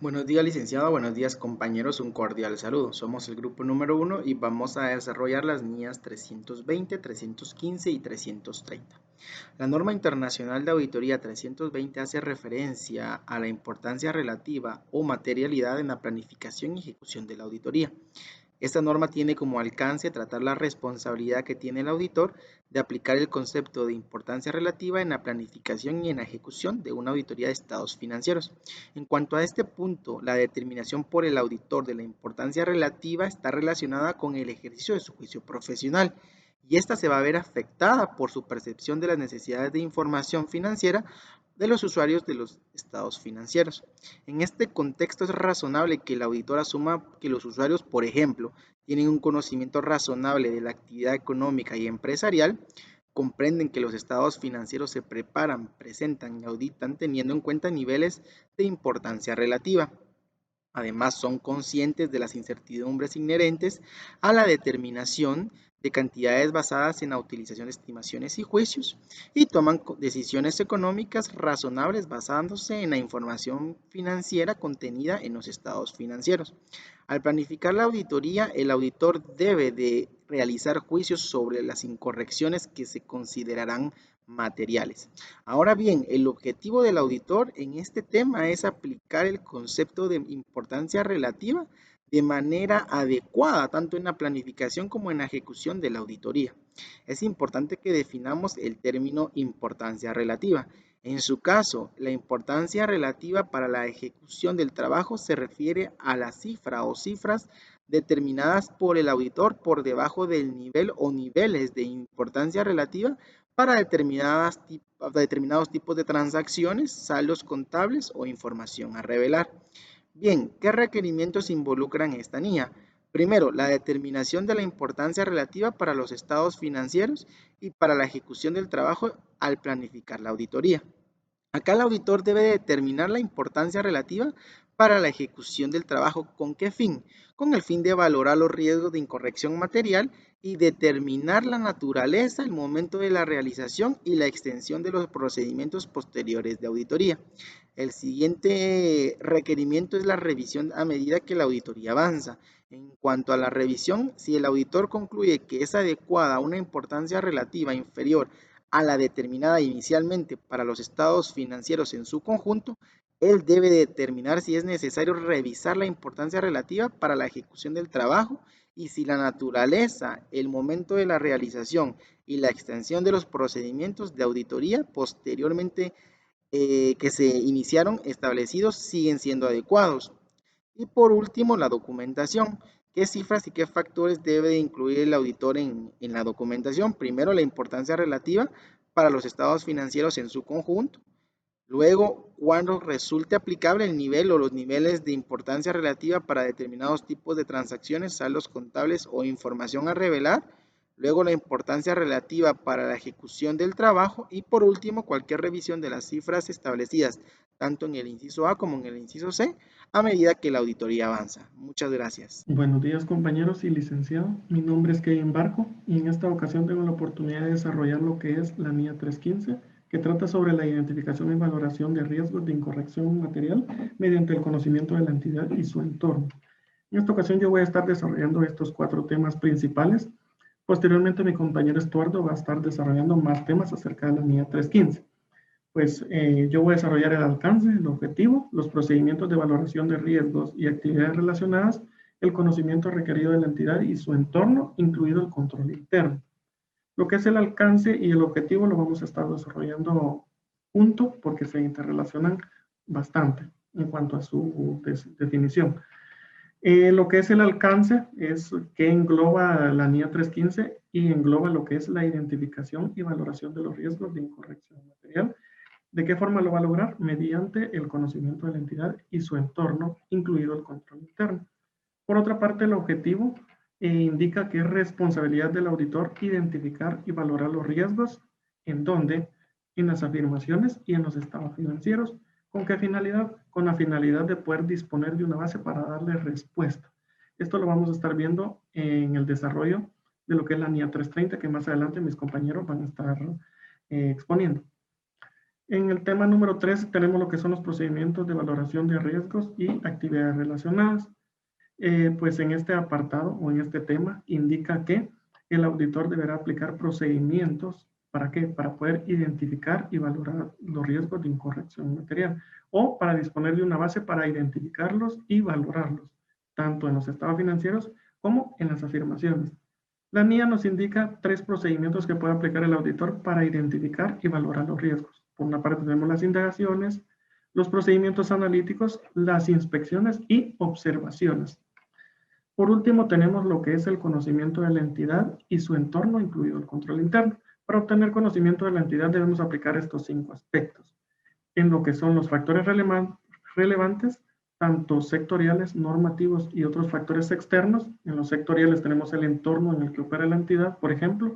Buenos días, licenciado. Buenos días, compañeros. Un cordial saludo. Somos el grupo número uno y vamos a desarrollar las NIAs 320, 315 y 330. La norma internacional de auditoría 320 hace referencia a la importancia relativa o materialidad en la planificación y ejecución de la auditoría. Esta norma tiene como alcance tratar la responsabilidad que tiene el auditor de aplicar el concepto de importancia relativa en la planificación y en la ejecución de una auditoría de estados financieros. En cuanto a este punto, la determinación por el auditor de la importancia relativa está relacionada con el ejercicio de su juicio profesional y esta se va a ver afectada por su percepción de las necesidades de información financiera de los usuarios de los estados financieros. En este contexto es razonable que el auditor asuma que los usuarios, por ejemplo, tienen un conocimiento razonable de la actividad económica y empresarial, comprenden que los estados financieros se preparan, presentan y auditan teniendo en cuenta niveles de importancia relativa. Además, son conscientes de las incertidumbres inherentes a la determinación de cantidades basadas en la utilización de estimaciones y juicios y toman decisiones económicas razonables basándose en la información financiera contenida en los estados financieros. Al planificar la auditoría, el auditor debe de realizar juicios sobre las incorrecciones que se considerarán materiales. Ahora bien, el objetivo del auditor en este tema es aplicar el concepto de importancia relativa de manera adecuada, tanto en la planificación como en la ejecución de la auditoría. Es importante que definamos el término importancia relativa. En su caso, la importancia relativa para la ejecución del trabajo se refiere a la cifra o cifras determinadas por el auditor por debajo del nivel o niveles de importancia relativa para determinados tipos de transacciones, saldos contables o información a revelar. Bien, ¿qué requerimientos involucran esta NIA? Primero, la determinación de la importancia relativa para los estados financieros y para la ejecución del trabajo al planificar la auditoría. Acá el auditor debe determinar la importancia relativa para la ejecución del trabajo. ¿Con qué fin? Con el fin de valorar los riesgos de incorrección material y determinar la naturaleza, el momento de la realización y la extensión de los procedimientos posteriores de auditoría. El siguiente requerimiento es la revisión a medida que la auditoría avanza. En cuanto a la revisión, si el auditor concluye que es adecuada a una importancia relativa inferior a la determinada inicialmente para los estados financieros en su conjunto, él debe determinar si es necesario revisar la importancia relativa para la ejecución del trabajo y si la naturaleza, el momento de la realización y la extensión de los procedimientos de auditoría posteriormente que se iniciaron establecidos siguen siendo adecuados. Y por último, la documentación. ¿Qué cifras y qué factores debe incluir el auditor en la documentación? Primero, la importancia relativa para los estados financieros en su conjunto. Luego, cuando resulte aplicable el nivel o los niveles de importancia relativa para determinados tipos de transacciones, saldos contables o información a revelar. Luego, la importancia relativa para la ejecución del trabajo. Y por último, cualquier revisión de las cifras establecidas, tanto en el inciso A como en el inciso C, a medida que la auditoría avanza. Muchas gracias. Buenos días, compañeros y licenciado. Mi nombre es Kevin Barco y en esta ocasión tengo la oportunidad de desarrollar lo que es la NIA 315, que trata sobre la identificación y valoración de riesgos de incorrección material mediante el conocimiento de la entidad y su entorno. En esta ocasión yo voy a estar desarrollando estos 4 temas principales. Posteriormente mi compañero Estuardo va a estar desarrollando más temas acerca de la NIA 315. Pues yo voy a desarrollar el alcance, el objetivo, los procedimientos de valoración de riesgos y actividades relacionadas, el conocimiento requerido de la entidad y su entorno, incluido el control interno. Lo que es el alcance y el objetivo lo vamos a estar desarrollando junto porque se interrelacionan bastante en cuanto a su definición. Lo que es el alcance es que engloba la NIA 315 y engloba lo que es la identificación y valoración de los riesgos de incorrección material. ¿De qué forma lo va a lograr? Mediante el conocimiento de la entidad y su entorno, incluido el control interno. Por otra parte, el objetivo indica que es responsabilidad del auditor identificar y valorar los riesgos. ¿En dónde? En las afirmaciones y en los estados financieros. ¿Con qué finalidad? Con la finalidad de poder disponer de una base para darle respuesta. Esto lo vamos a estar viendo en el desarrollo de lo que es la NIA 330, que más adelante mis compañeros van a estar exponiendo. En el tema número 3 tenemos lo que son los procedimientos de valoración de riesgos y actividades relacionadas. Pues en este apartado o en este tema indica que el auditor deberá aplicar procedimientos. ¿Para qué? Para poder identificar y valorar los riesgos de incorrección material o para disponer de una base para identificarlos y valorarlos, tanto en los estados financieros como en las afirmaciones. La NIA nos indica 3 procedimientos que puede aplicar el auditor para identificar y valorar los riesgos. Por una parte tenemos las indagaciones, los procedimientos analíticos, las inspecciones y observaciones. Por último, tenemos lo que es el conocimiento de la entidad y su entorno, incluido el control interno. Para obtener conocimiento de la entidad debemos aplicar estos 5 aspectos, en lo que son los factores relevantes, tanto sectoriales, normativos y otros factores externos. En los sectoriales tenemos el entorno en el que opera la entidad, por ejemplo.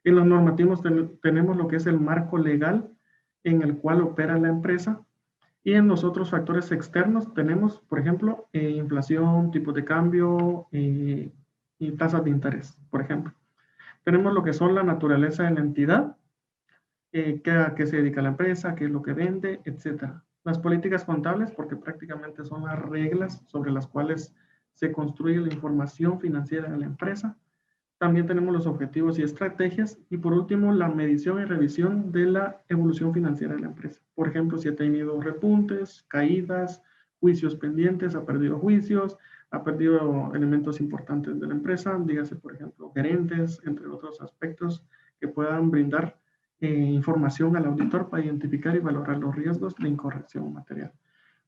En los normativos tenemos lo que es el marco legal en el cual opera la empresa. Y en los otros factores externos tenemos, por ejemplo, inflación, tipos de cambio y tasas de interés, por ejemplo. Tenemos lo que son la naturaleza de la entidad, a qué se dedica la empresa, qué es lo que vende, etcétera. Las políticas contables, porque prácticamente son las reglas sobre las cuales se construye la información financiera de la empresa. También tenemos los objetivos y estrategias. Y por último, la medición y revisión de la evolución financiera de la empresa. Por ejemplo, si ha tenido repuntes, caídas, juicios pendientes, ha perdido juicios, ha perdido elementos importantes de la empresa, dígase, por ejemplo, gerentes, entre otros aspectos que puedan brindar información al auditor para identificar y valorar los riesgos de incorrección material.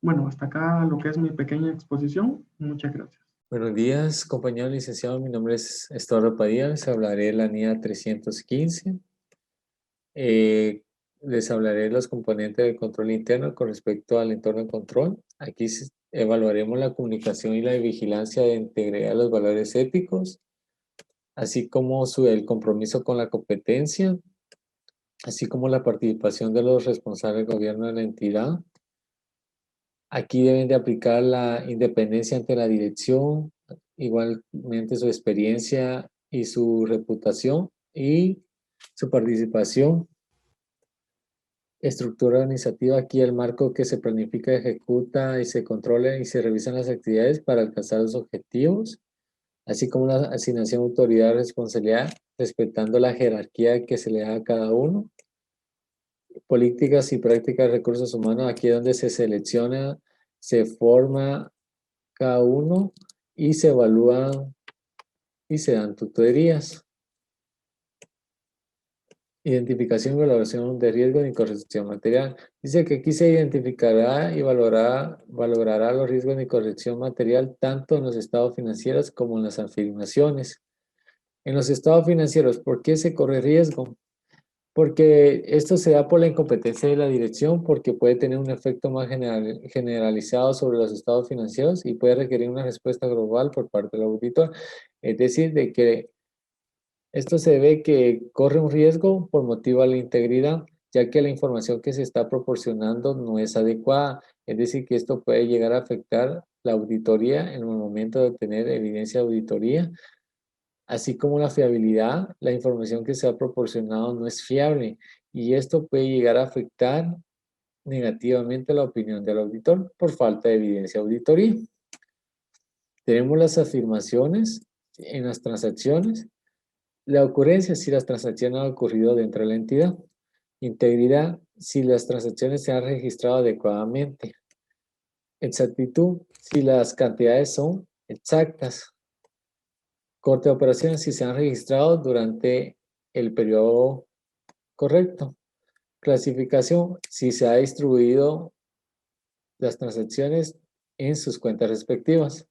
Bueno, hasta acá lo que es mi pequeña exposición. Muchas gracias. Buenos días, compañero licenciado. Mi nombre es Estuardo Padilla. Les hablaré de la NIA 315. Les hablaré de los componentes del control interno con respecto al entorno de control. Aquí evaluaremos la comunicación y la vigilancia de integridad de los valores éticos, así como el compromiso con la competencia, así como la participación de los responsables del gobierno de la entidad. Aquí deben de aplicar la independencia ante la dirección, igualmente su experiencia y su reputación y su participación. Estructura organizativa, aquí el marco que se planifica, ejecuta y se controla y se revisan las actividades para alcanzar los objetivos, así como la asignación de autoridad y responsabilidad, respetando la jerarquía que se le da a cada uno. Políticas y prácticas de recursos humanos, aquí es donde se selecciona, se forma cada uno y se evalúan y se dan tutorías. Identificación y valoración de riesgo de incorrección material. Dice que aquí se identificará y valorará los riesgos de incorrección material tanto en los estados financieros como en las afirmaciones. En los estados financieros, ¿por qué se corre riesgo? Porque esto se da por la incompetencia de la dirección, porque puede tener un efecto más generalizado sobre los estados financieros y puede requerir una respuesta global por parte del auditor. Es decir, de que esto se ve que corre un riesgo por motivo a la integridad, ya que la información que se está proporcionando no es adecuada. Es decir, que esto puede llegar a afectar la auditoría en el momento de obtener evidencia de auditoría, así como la fiabilidad. La información que se ha proporcionado no es fiable y esto puede llegar a afectar negativamente la opinión del auditor por falta de evidencia de auditoría. Tenemos las afirmaciones en las transacciones. La ocurrencia, si las transacciones han ocurrido dentro de la entidad. Integridad, si las transacciones se han registrado adecuadamente. Exactitud, si las cantidades son exactas. Corte de operaciones, si se han registrado durante el periodo correcto. Clasificación, si se ha distribuido las transacciones en sus cuentas respectivas.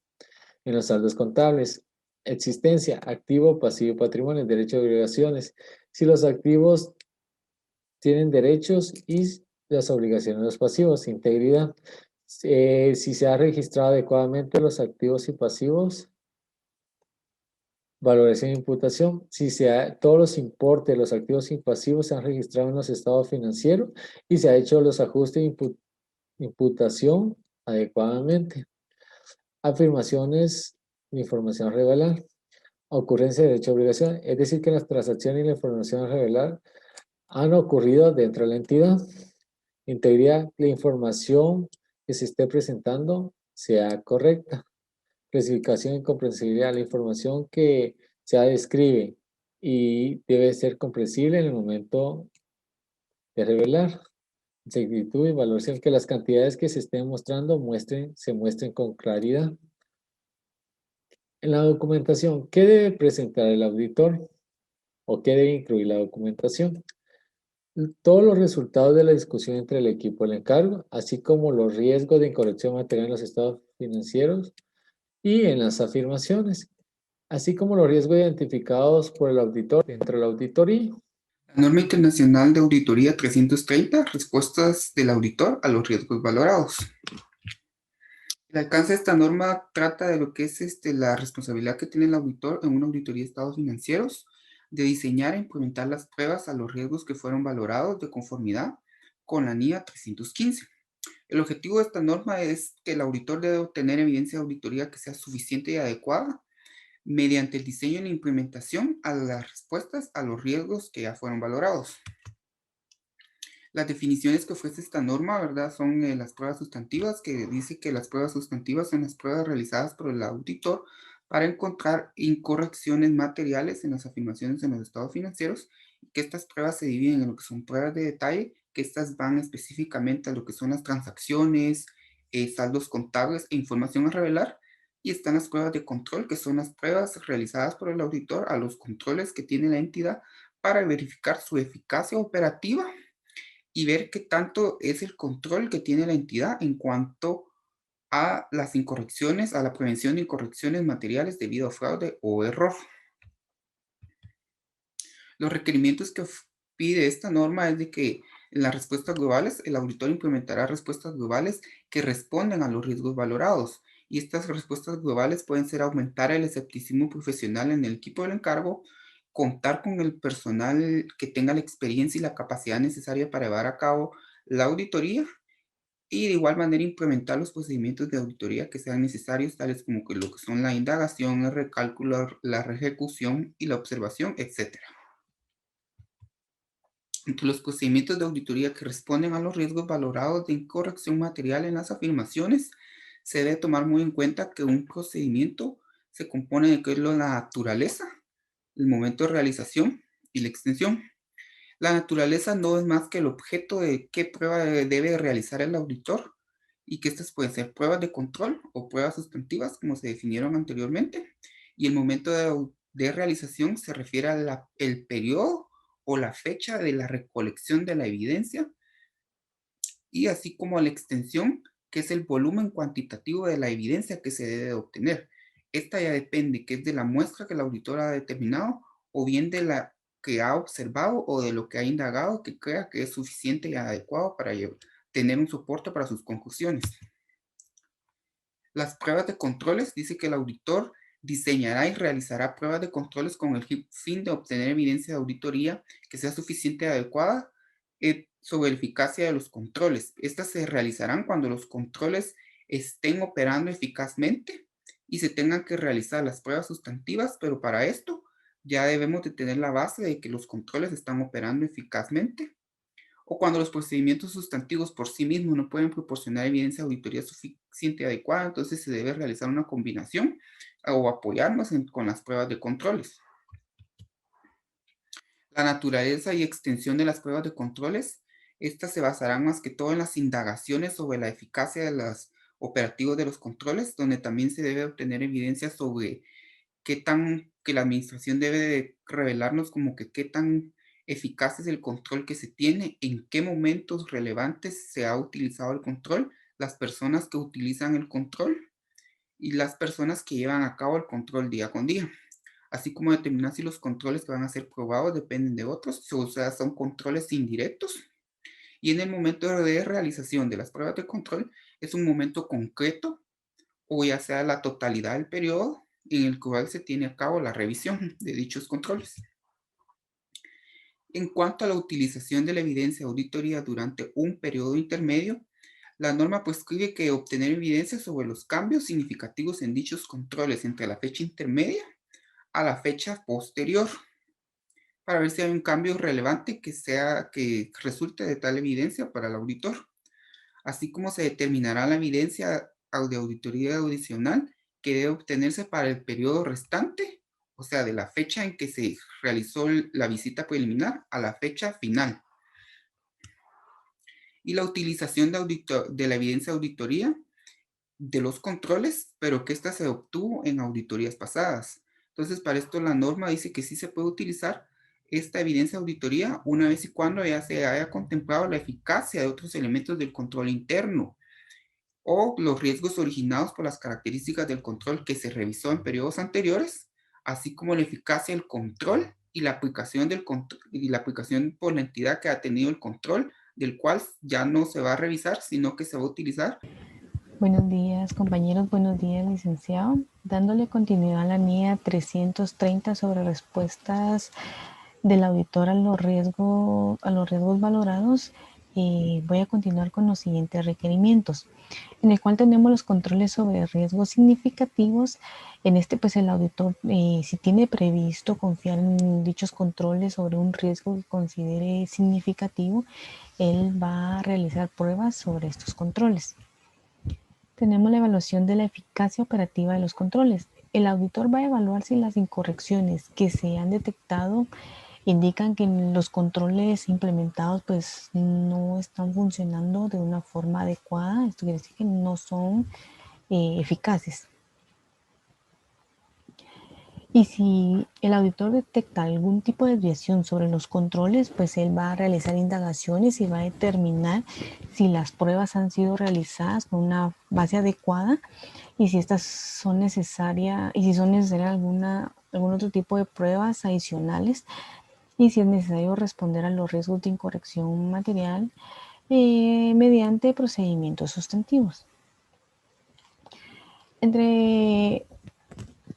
En los saldos contables. Existencia, activo, pasivo, patrimonio, derecho y obligaciones. Si los activos tienen derechos y las obligaciones de los pasivos. Integridad, si se ha registrado adecuadamente los activos y pasivos. Valoración e imputación, si todos los importes de los activos y pasivos se han registrado en los estados financieros y se ha hecho los ajustes de imputación adecuadamente. Afirmaciones de información a revelar. Ocurrencia de derecho a obligación, es decir, que las transacciones y la información a revelar han ocurrido dentro de la entidad. Integridad, la información que se esté presentando sea correcta. Clasificación y comprensibilidad, la información que se describe y debe ser comprensible en el momento de revelar. Exactitud y valoración, que las cantidades que se estén mostrando se muestren con claridad. En la documentación, ¿qué debe presentar el auditor? ¿O qué debe incluir la documentación? Todos los resultados de la discusión entre el equipo del encargo, así como los riesgos de incorrección material en los estados financieros y en las afirmaciones, así como los riesgos identificados por el auditor dentro de la auditoría. La norma internacional de auditoría 330, respuestas del auditor a los riesgos valorados. El alcance de esta norma trata de lo que es la responsabilidad que tiene el auditor en una auditoría de estados financieros, de diseñar e implementar las pruebas a los riesgos que fueron valorados de conformidad con la NIA 315. El objetivo de esta norma es que el auditor debe obtener evidencia de auditoría que sea suficiente y adecuada mediante el diseño y la implementación a las respuestas a los riesgos que ya fueron valorados. Las definiciones que ofrece esta norma, ¿verdad? Son las pruebas sustantivas, que dice que las pruebas sustantivas son las pruebas realizadas por el auditor para encontrar incorrecciones materiales en las afirmaciones en los estados financieros, y que estas pruebas se dividen en lo que son pruebas de detalle, que estas van específicamente a lo que son las transacciones, saldos contables e información a revelar, y están las pruebas de control, que son las pruebas realizadas por el auditor a los controles que tiene la entidad para verificar su eficacia operativa y ver qué tanto es el control que tiene la entidad en cuanto a las incorrecciones, a la prevención de incorrecciones materiales debido a fraude o error. Los requerimientos que pide esta norma es de que en las respuestas globales, el auditor implementará respuestas globales que responden a los riesgos valorados. Y estas respuestas globales pueden ser aumentar el escepticismo profesional en el equipo del encargo, contar con el personal que tenga la experiencia y la capacidad necesaria para llevar a cabo la auditoría, y de igual manera implementar los procedimientos de auditoría que sean necesarios, tales como que lo que son la indagación, el recálculo, la reejecución y la observación, etc. Entre los procedimientos de auditoría que responden a los riesgos valorados de incorrección material en las afirmaciones, se debe tomar muy en cuenta que un procedimiento se compone de qué es la naturaleza, el momento de realización y la extensión. La naturaleza no es más que el objeto de qué prueba debe realizar el auditor, y que estas pueden ser pruebas de control o pruebas sustantivas, como se definieron anteriormente. Y el momento de realización se refiere al periodo o la fecha de la recolección de la evidencia, y así como a la extensión, que es el volumen cuantitativo de la evidencia que se debe obtener. Esta ya depende que es de la muestra que el auditor ha determinado, o bien de la que ha observado o de lo que ha indagado, que crea que es suficiente y adecuado para tener un soporte para sus conclusiones. Las pruebas de controles, dice que el auditor diseñará y realizará pruebas de controles con el fin de obtener evidencia de auditoría que sea suficiente y adecuada sobre la eficacia de los controles. Estas se realizarán cuando los controles estén operando eficazmente y se tengan que realizar las pruebas sustantivas, pero para esto ya debemos de tener la base de que los controles están operando eficazmente. O cuando los procedimientos sustantivos por sí mismos no pueden proporcionar evidencia de auditoría suficiente y adecuada, entonces se debe realizar una combinación o apoyarnos con las pruebas de controles. La naturaleza y extensión de las pruebas de controles, estas se basarán más que todo en las indagaciones sobre la eficacia de los operativos de los controles, donde también se debe obtener evidencia sobre que la administración debe de revelarnos como que qué tan eficaz es el control que se tiene, en qué momentos relevantes se ha utilizado el control, las personas que utilizan el control y las personas que llevan a cabo el control día con día, así como determinar si los controles que van a ser probados dependen de otros, o sea, son controles indirectos. Y en el momento de realización de las pruebas de control es un momento concreto, o ya sea la totalidad del periodo en el cual se tiene a cabo la revisión de dichos controles. En cuanto a la utilización de la evidencia de auditoría durante un periodo intermedio, la norma prescribe que obtener evidencia sobre los cambios significativos en dichos controles entre la fecha intermedia a la fecha posterior. para ver si hay un cambio relevante que resulte de tal evidencia para el auditor, así como se determinará la evidencia de auditoría adicional que debe obtenerse para el periodo restante, o sea, de la fecha en que se realizó la visita preliminar a la fecha final. Y la utilización de la evidencia de auditoría de los controles, pero que ésta se obtuvo en auditorías pasadas. Entonces, para esto la norma dice que sí se puede utilizar esta evidencia de auditoría una vez y cuando ya se haya contemplado la eficacia de otros elementos del control interno o los riesgos originados por las características del control que se revisó en periodos anteriores, así como la eficacia del control y la aplicación por la entidad que ha tenido el control, del cual ya no se va a revisar, sino que se va a utilizar. Buenos días, compañeros. Buenos días, licenciado. Dándole continuidad a la NIA 330 sobre respuestas del auditor a los riesgos valorados, voy a continuar con los siguientes requerimientos, en el cual tenemos los controles sobre riesgos significativos. En este, pues el auditor, si tiene previsto confiar en dichos controles sobre un riesgo que considere significativo, él va a realizar pruebas sobre estos controles. Tenemos la evaluación de la eficacia operativa de los controles. El auditor va a evaluar si las incorrecciones que se han detectado indican que los controles implementados pues no están funcionando de una forma adecuada. Esto quiere decir que no son eficaces. Y si el auditor detecta algún tipo de desviación sobre los controles, pues él va a realizar indagaciones y va a determinar si las pruebas han sido realizadas con una base adecuada y si estas son necesarias, y si son necesarias algún otro tipo de pruebas adicionales, y si es necesario responder a los riesgos de incorrección material mediante procedimientos sustantivos. Entre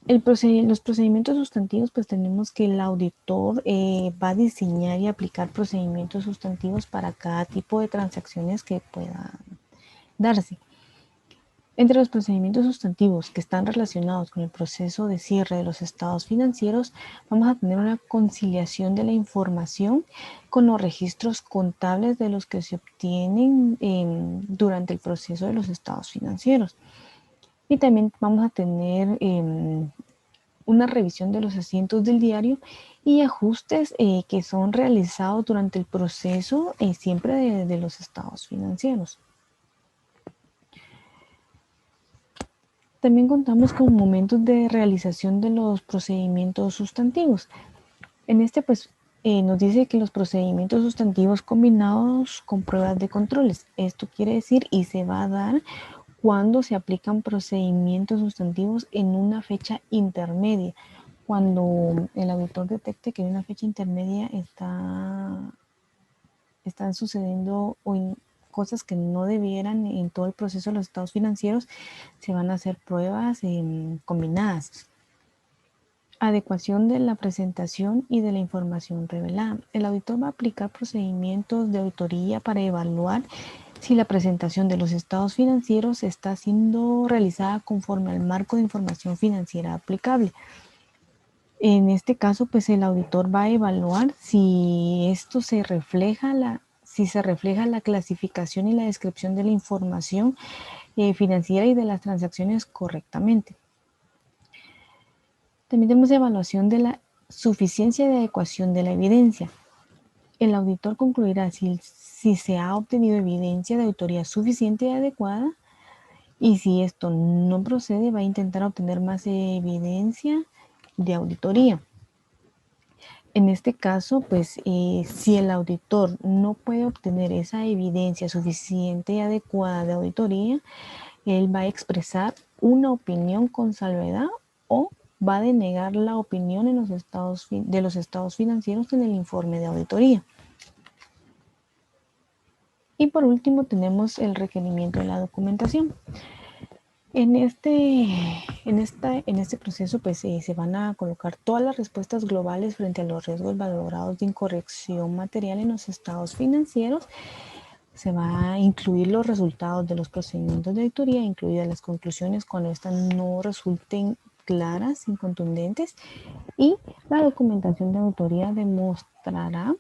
los procedimientos sustantivos, pues tenemos que el auditor va a diseñar y aplicar procedimientos sustantivos para cada tipo de transacciones que puedan darse. Entre los procedimientos sustantivos que están relacionados con el proceso de cierre de los estados financieros, vamos a tener una conciliación de la información con los registros contables de los que se obtienen durante el proceso de los estados financieros. Y también vamos a tener una revisión de los asientos del diario y ajustes que son realizados durante el proceso siempre de los estados financieros. También contamos con momentos de realización de los procedimientos sustantivos. En este, pues, nos dice que los procedimientos sustantivos combinados con pruebas de controles. Esto quiere decir, y se va a dar cuando se aplican procedimientos sustantivos en una fecha intermedia. Cuando el auditor detecte que en una fecha intermedia están sucediendo cosas que no debieran en todo el proceso de los estados financieros, se van a hacer pruebas combinadas. Adecuación de la presentación y de la información revelada. El auditor va a aplicar procedimientos de auditoría para evaluar si la presentación de los estados financieros está siendo realizada conforme al marco de información financiera aplicable. En este caso, pues el auditor va a evaluar si esto se refleja la clasificación y la descripción de la información financiera y de las transacciones correctamente. También tenemos evaluación de la suficiencia de adecuación de la evidencia. El auditor concluirá si se ha obtenido evidencia de auditoría suficiente y adecuada, y si esto no procede, va a intentar obtener más evidencia de auditoría. En este caso, pues si el auditor no puede obtener esa evidencia suficiente y adecuada de auditoría, él va a expresar una opinión con salvedad o va a denegar la opinión de los estados financieros en el informe de auditoría. Y por último tenemos el requerimiento de la documentación. En este proceso pues se van a colocar todas las respuestas globales frente a los riesgos valorados de incorrección material en los estados financieros. Se va a incluir los resultados de los procedimientos de auditoría, incluidas las conclusiones cuando estas no resulten claras, incontundentes, y la documentación de auditoría demostrará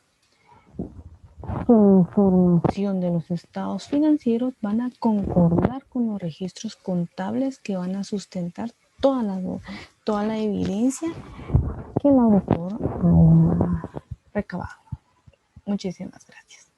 que la información de los estados financieros van a concordar con los registros contables que van a sustentar toda la evidencia que el auditor ha recabado. Muchísimas gracias.